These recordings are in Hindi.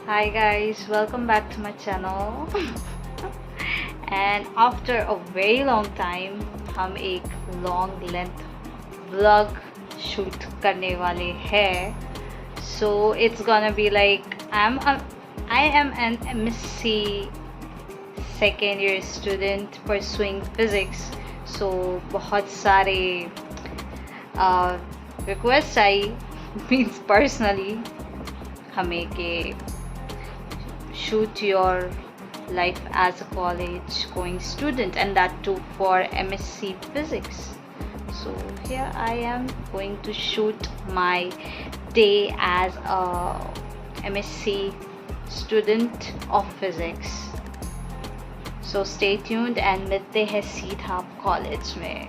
Hi guys, welcome back to my channel. And after a very long time हम एक long length vlog shoot करने वाले हैं. So it's gonna be like I am an MSc second year student pursuing physics. So बहुत सारे requests आई means personally हमें के shoot your life as a college going student, and that too for MSc physics. So here I am going to shoot my day as a MSc student of physics. So stay tuned and मिलते हैं सीधा कॉलेज में.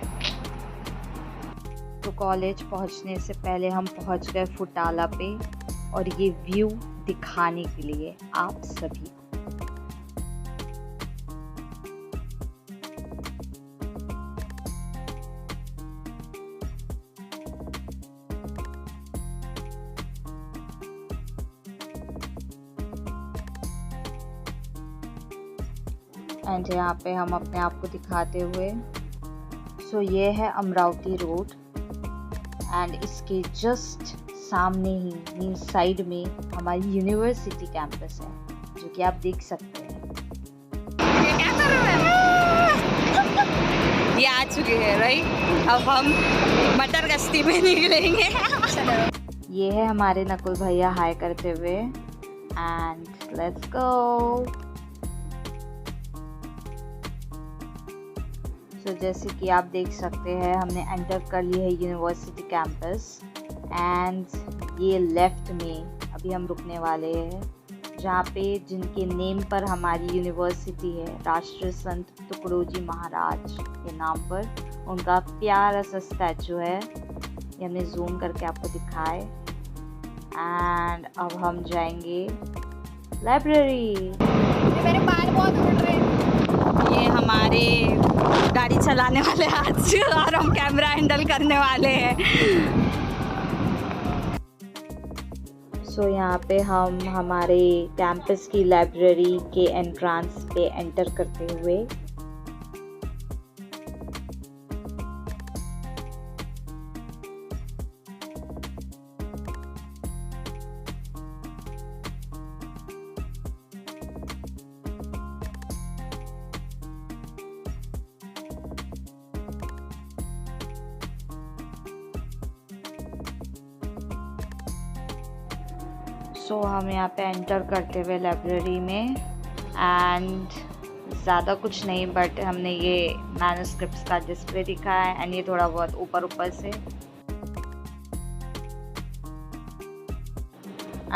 तो कॉलेज पहुंचने से पहले हम पहुंच गए फुटाला पे और ये व्यू दिखाने के लिए आप सभी को. एंड यहाँ पे हम अपने आप को दिखाते हुए. सो ये है अमरावती रोड एंड इसके जस्ट सामने ही मीन साइड में हमारी यूनिवर्सिटी कैंपस है जो कि आप देख सकते हैं. क्या कर रहे हैं? ये आ चुके हैं राइट. अब हम मटर गश्ती में निकलेंगे. ये है हमारे नकुल भैया हाय करते हुए. And let's go. तो जैसे कि आप देख सकते हैं हमने एंटर कर ली है यूनिवर्सिटी कैंपस. एंड ये लेफ्ट में अभी हम रुकने वाले हैं जहाँ पे जिनके नेम पर हमारी यूनिवर्सिटी है, राष्ट्रीय संत तुकडोजी महाराज के नाम पर उनका प्यारा सा स्टैचू है. ये हमने जूम करके आपको दिखाए. एंड अब हम जाएंगे लाइब्रेरी. मेरे बाल बहुत उड़ रहे हैं. ये हमारे गाड़ी चलाने वाले आज और हम कैमरा हैंडल करने वाले हैं. सो यहाँ पे हम हमारे कैंपस की लाइब्रेरी के एंट्रेंस पे एंटर करते हुए सो हम यहाँ पे एंटर करते हुए लाइब्रेरी में. एंड ज़्यादा कुछ नहीं बट हमने ये मैन्युस्क्रिप्ट्स का डिस्प्ले दिखा है एंड ये थोड़ा बहुत ऊपर ऊपर से.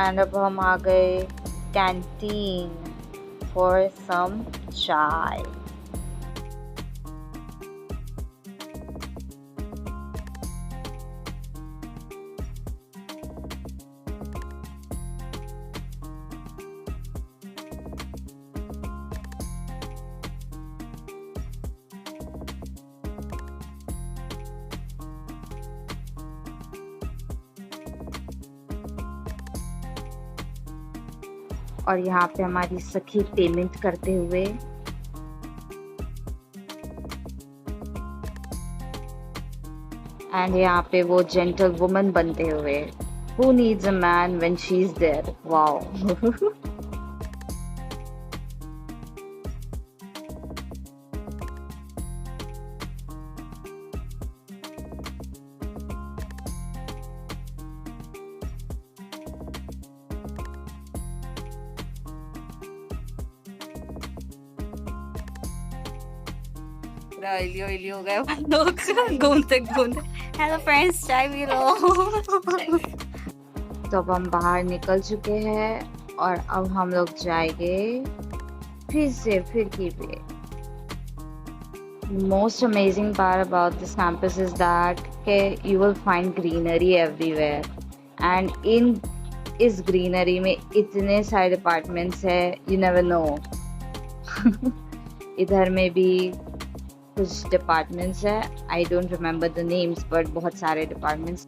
एंड अब हम आ गए कैंटीन फॉर सम चाय. और यहाँ पे हमारी सखी पेमेंट करते हुए. एंड यहाँ पे वो जेंटल वुमन बनते हुए. Who needs a man when she's there? Wow. Oily oily हो गए हम लोग घूमते घूमते. हेलो फ्रेंड्स, चाय पी लो. तो अब हम बाहर निकल चुके हैं और अब हम लोग जाएंगे फिर से खिड़की पे. Most amazing part about this campus is that you will find greenery everywhere. And in इस ग्रीनरी में इतने सारे डिपार्टमेंट्स है, you never know. इधर में भी कुछ डिपार्टमेंट्स है, I don't remember the names but बहुत सारे डिपार्टमेंट्स.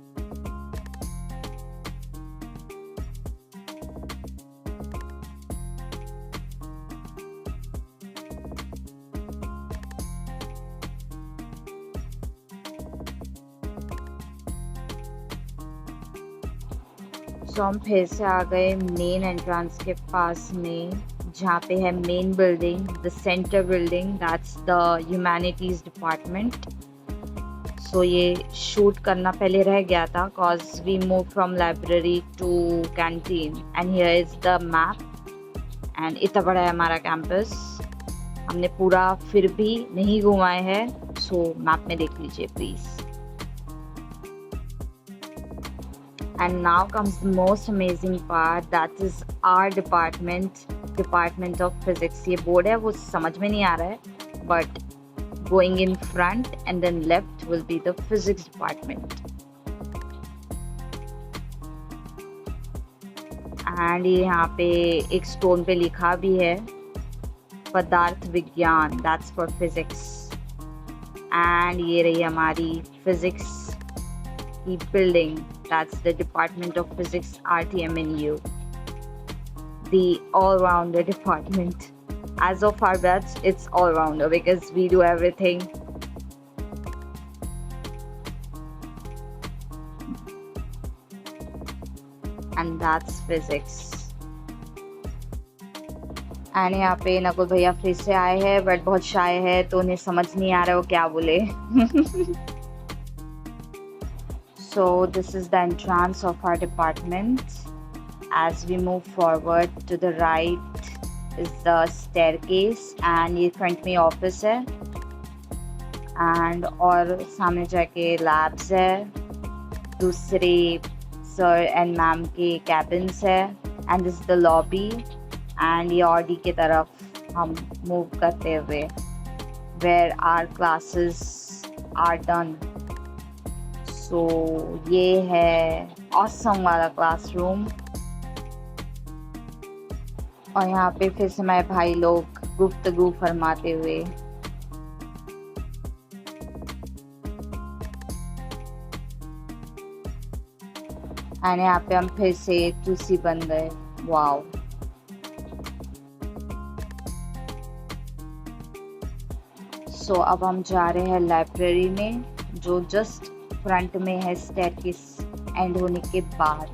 सो हम फिर से आ गए मेन एंट्रेंस के पास में, जहाँ पे है main building, the centre building, that's the humanities department. So ये शूट करना पहले रह गया था cause we move from library to canteen and here is the map. And इतना बड़ा है हमारा कैंपस, हमने पूरा फिर भी नहीं घुमाए हैं, सो मैप में देख लीजिए please. And now comes the most amazing part, that is our department, Department of Physics। ये बोर्ड है वो समझ में नहीं आ रहा है, but going in front and then left will be the Physics department। And ये यहाँ पे एक स्टोन पे लिखा भी है पदार्थ विज्ञान, that's for physics। And ये रही हमारी physics की building, that's the Department of Physics RTMNU, the all-rounder department। As of our batch, it's all-rounder because we do everything। And that's physics। and यहाँ पे नकुल भैया फिर से आए हैं बट बहुत शाय है तो उन्हें समझ नहीं आ रहा वो क्या बोले। So this is the entrance of our department। As we move forward to the right is the staircase and ये front में office है and और सामने जाके labs है, दूसरे sir and ma'am के cabins है and this is the lobby। and ये ऑडी की तरफ हम move करते हुए where our classes are done। तो ये है ऑसम वाला क्लासरूम और यहाँ पे फिर से मेरे भाई लोग गुफ्तगू फरमाते हुए। और यहाँ पे हम फिर से चूसी बन गए, वाओ। सो अब हम जा रहे हैं लाइब्रेरी में जो जस्ट फ्रंट में है स्टेयरकेस एंड होने के बाद।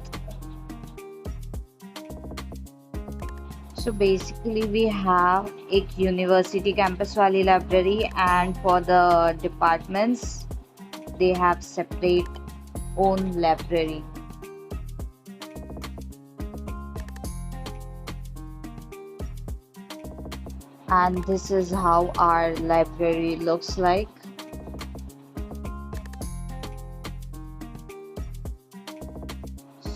सो बेसिकली वी हैव एक यूनिवर्सिटी कैंपस वाली library and for the departments they have separate own library. and this is how our library looks like।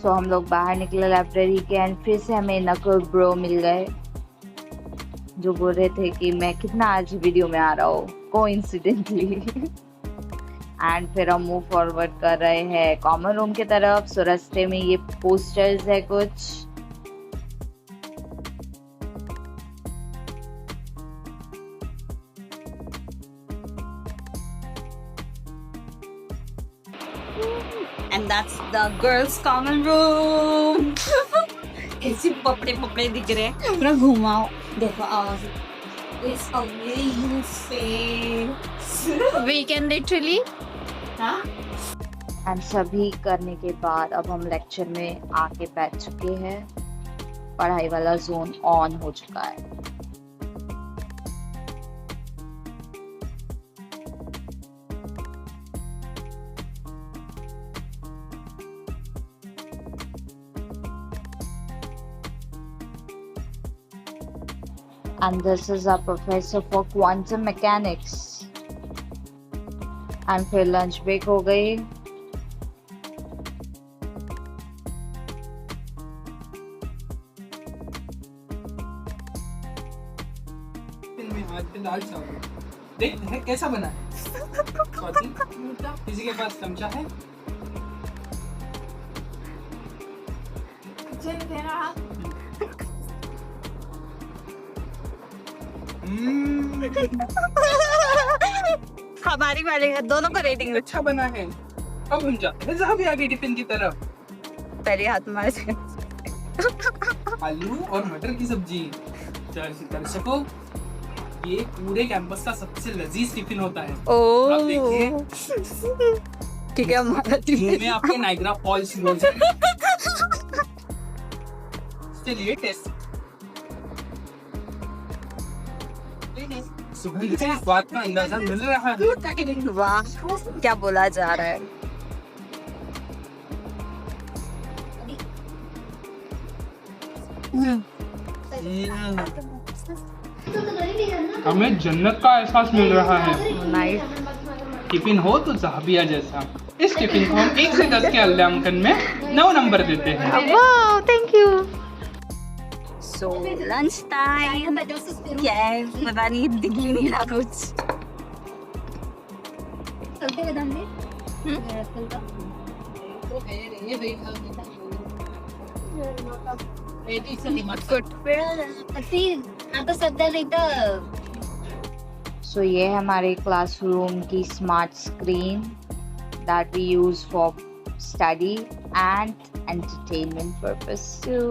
तो हम लोग बाहर निकले लाइब्रेरी के एंड फिर से हमें नकुल ब्रो मिल गए जो बोल रहे थे कि मैं कितना आज वीडियो में आ रहा हूँ कोइंसिडेंटली। एंड फिर हम मूव फॉरवर्ड कर रहे हैं कॉमन रूम की तरफ। सो रास्ते में ये पोस्टर्स है कुछ, and that's the girls common room। कैसे पपड़े पपड़े दिख रहे हैं, पूरा घुमाओ देखो। It's amazing space। We can literally and सभी करने के बाद अब हम लेक्चर में आके बैठ चुके हैं, पढ़ाई वाला जोन ऑन हो चुका है। And this is our professor for quantum mechanics। and फिर लंच ब्रेक हो गई। दाल चावल देख है कैसा बना है। किसी के पास चमचा है? हमारी वाले दोनों का रेटिंग अच्छा बना है। अब हम जाते हैं जहाँ भी आगे टिफिन की तरफ। पहले हाथ मारे से आलू और मटर की सब्जी। दर्शकों, ये पूरे कैंपस का सबसे लजीज टिफिन होता है। ओह, आप देखिए। ठीक है, हमारा मुंह में आपके नाइग्रा फॉल्स चलिए टेस्ट सुगंध से स्वाद का अंदाजा मिल रहा है। वाह, क्या बोला जा रहा है। हमें जन्नत का एहसास मिल रहा है। नाइस। टिफिन हो तो जहाबिया जैसा। इस टिफिन को हम 1 से 10 के मूल्यांकन में 9 नंबर देते हैं। वाह, thank you. So lunch time. क्या है पता नहीं, दिख ही नहीं रहा कुछ। सो ये है हमारे क्लासरूम की smart screen that we use for study and entertainment purpose too.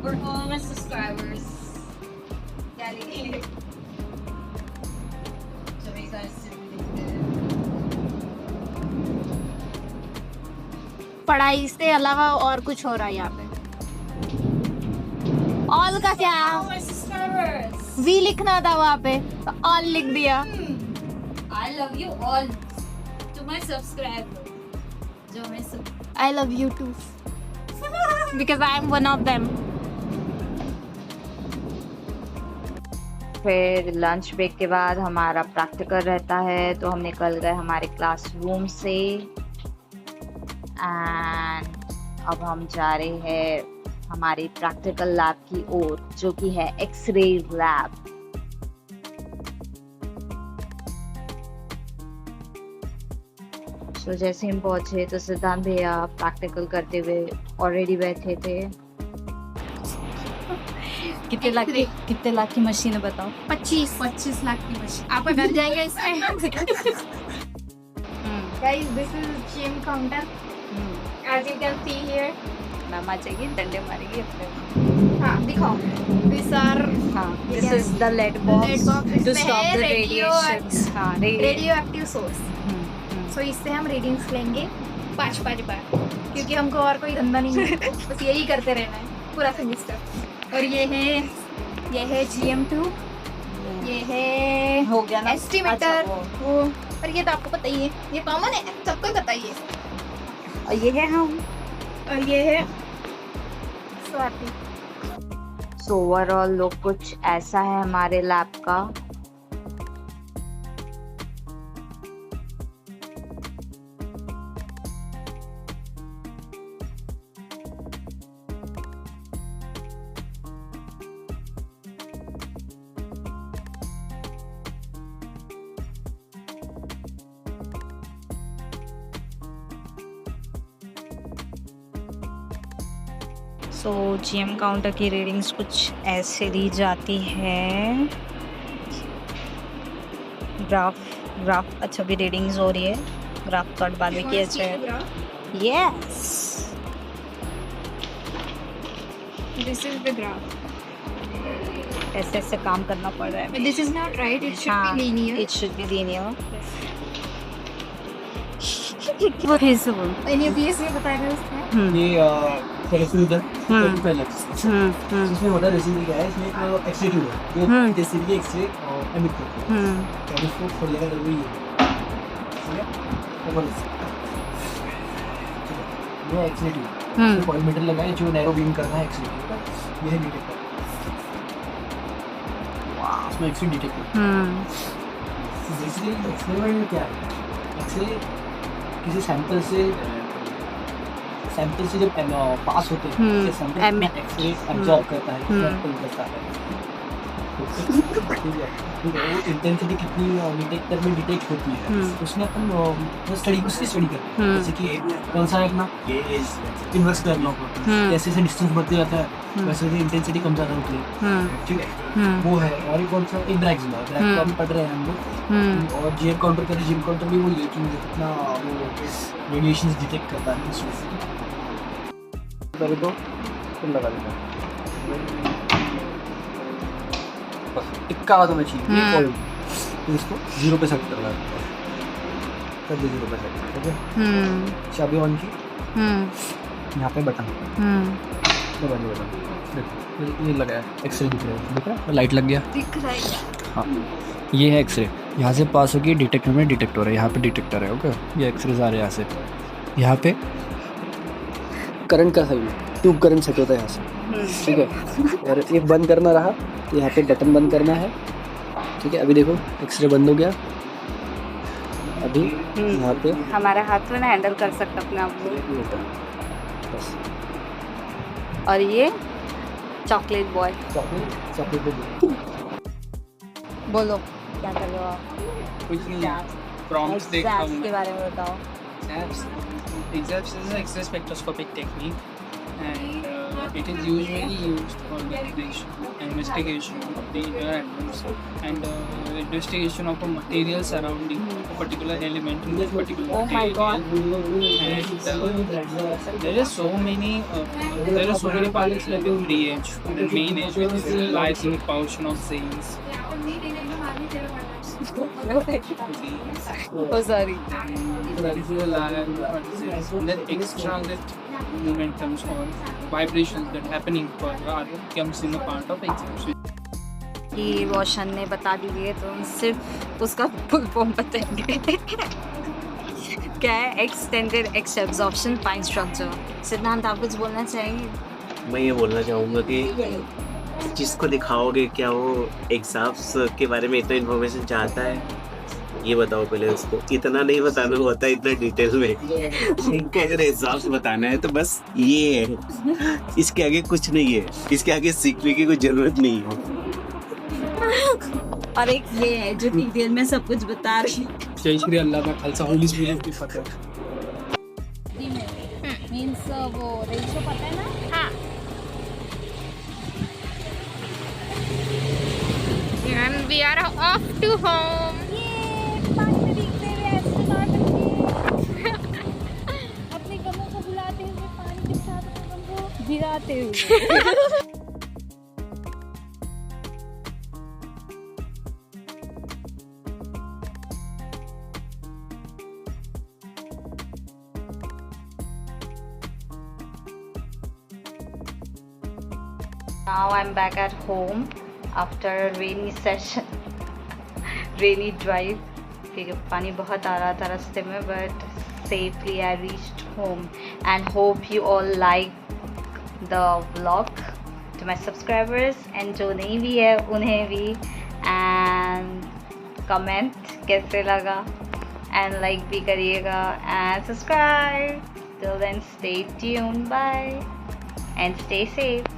We're almost subscribers. पढ़ाई से अलावा और कुछ हो रहा है यहाँ पे। ऑल का क्या वी लिखना था वहाँ पे, तो ऑल लिख दिया। I love you all to my subscribers. जो मैं I love you too because I am one of them. फिर लंच ब्रेक के बाद हमारा प्रैक्टिकल रहता है, तो हम निकल गए हमारे क्लासरूम से एंड अब हम जा रहे हैं हमारे प्रैक्टिकल लैब की ओर, जो कि है एक्सरे लैब। तो जैसे हम पहुंचे तो सिद्धांत भैया प्रैक्टिकल करते हुए ऑलरेडी बैठे थे। कितने लाख की मशीन है बताओ? 25 लाख की मशीन। आपका घर जाएगा इसमें। Guys this is gym counter as you can see here. Ma'am आ जाएगी, डंडे मारेगी अपने। हाँ दिखाओ। This are this is the lead box to stop the radiations. हाँ, रेडियो एक्टिव सोर्स। सो इससे हम रीडिंग्स लेंगे 5 बार, क्योंकि हमको और कोई धंधा नहीं है, बस यही करते रहना है पूरा सेमेस्टर। और ये है GM2, ये है हो गया ना एस्टिमेटर। अच्छा, वो पर ये तो आपको पता ही है, ये कॉमन है, सबको पता ही है। और ये है हम, और ये है स्वाति। सो ओवरऑल लुक कुछ ऐसा है हमारे लैब का। सो GM काउंटर की रीडिंग्स कुछ ऐसे दी जाती है। ग्राफ अच्छा भी रीडिंग्स हो रही है। ग्राफ कट बाद में किया जाए। Yes, this is the graph. ऐसे ऐसे काम करना पड़ रहा है। This is not right, it should be linear. It should be linear. वो फिर से बोल। NUPS ये बता रहे उसमें। ये कैलकुलेटर इसमें होता है रेसिपी क्या है, इसमें एक एक्सरे ट्यूब है जो रेसिपी के एक्सरे एमिट करती है। तो इसको खोलेगा जब ये ठीक है, ओपन ठीक है, ये एक्सरे ट्यूब इसमें पॉइंट मीटर लगा है जो नैरो बीम करना है एक्सरे ट्यूब। ये है डिटेक्टर, इसमें एक्सरे डिटेक्टर। बेसिकली एक्सपेरिमेंट क्या है, एक्सरे किसी सैंपल से जब पास होते हैं सैंपल में एक्सरे एब्जॉर्ब करता है, सैंपल करता है। ठीक है, वो इंटेंसिटी कितनी डिटेक्टर में डिटेक्ट होती है, उसमें अपन स्टडी करते हैं। जैसे कि कौन सा है अपना इन्वर्स कर लो, जैसे जैसे डिस्टेंस बढ़ते जाता है वैसे वैसे इंटेंसिटी कम ज़्यादा होती है। ठीक है, वो है। और एक कौन सा, एक ब्रैग तो हम पढ़ रहे हैं हम लोग। और GM काउंटर का GM काउंटर भी वही है कि कितना वो रेडिएशन डिटेक्ट करता है। इसमें कर दो फिर लगा देना। बस टिक्का हुआ तुम्हें चाहिए ये हम्म। पॉइंट, तो इसको 0 पे सेट करना है, कर दे 0 पे सेट, ठीक है। चाबी ऑन की, यहाँ पे बटन दबा दो, बटन देखो ये लगा है, एक्सरे दिख रहा है, दिख रहा है, लाइट लग गया, दिख रहा है। हाँ ये है एक्सरे, यहाँ से पास होगी डिटेक्टर में, डिटेक्टर है यहाँ पे, डिटेक्टर है, ओके। ये एक्सरेज आ रहे हैं यहाँ से, यहाँ पे करंट का साइन, ट्यूब करंट सेट होता है यहाँ से, ठीक है। और ये बंद करना रहा तो यहाँ पे बटन बंद करना है, ठीक है। अभी देखो एक्सरे बंद हो गया, अभी यहाँ पे हमारे हाथ में ना हैंडल कर सकता अपने आप को। बस और ये चॉकलेट बॉय, चॉकलेट चॉकलेट बोलो क्या कर रहे हो आप? कुछ नहीं, प्रॉम्प्ट्स देखता हूँ Exams के बारे में बताओ। Exams is an X-ray spectroscopic technique, and it is usually used for investigation of the inner atoms and investigation of a material surrounding a particular element in this particular Oh my God. material. And there are so many particles like the free edge, the main edge, which is lies in the portion of Zeiss. Oh sorry. That is the layer, and then extra that momentums or vibrations that happening for comes in a part of exams. कि रोशन ने बता दिए तो हम सिर्फ उसका फुल फॉर्म बताएंगे। क्या है extended x absorption fine structure. सिद्धांत आप कुछ बोलना चाहेंगे? मैं ये बोलना चाहूँगा कि जिसको दिखाओगे क्या वो एग्जाम्स के बारे में इतना इन्फॉर्मेशन चाहता है, ये बताओ पहले उसको। इतना नहीं बताना होता इतना डिटेल में, अगर एग्जाम्स बताना है तो बस ये है, इसके आगे कुछ नहीं है, इसके आगे सीखने की कोई ज़रूरत नहीं है। और एक ये है जो डिटेल में सब कुछ बता रही है। जय श्री अल्लाह का खालसा, होली स्पिरिट की फतेह। मींस वो रेशो पता है ना? हाँ। And we are off to home. अपने गमों को भुलाते हुए पानी के साथ गमों को गिराते हुए। Now I'm back at home after a rainy session, rainy drive. क्योंकि पानी बहुत आ रहा था रास्ते में, but safely I reached home and hope you all like the vlog. To my subscribers and जो नहीं भी है उन्हें भी, and comment कैसे लगा and like भी करिएगा and subscribe. Till then stay tuned, bye and stay safe.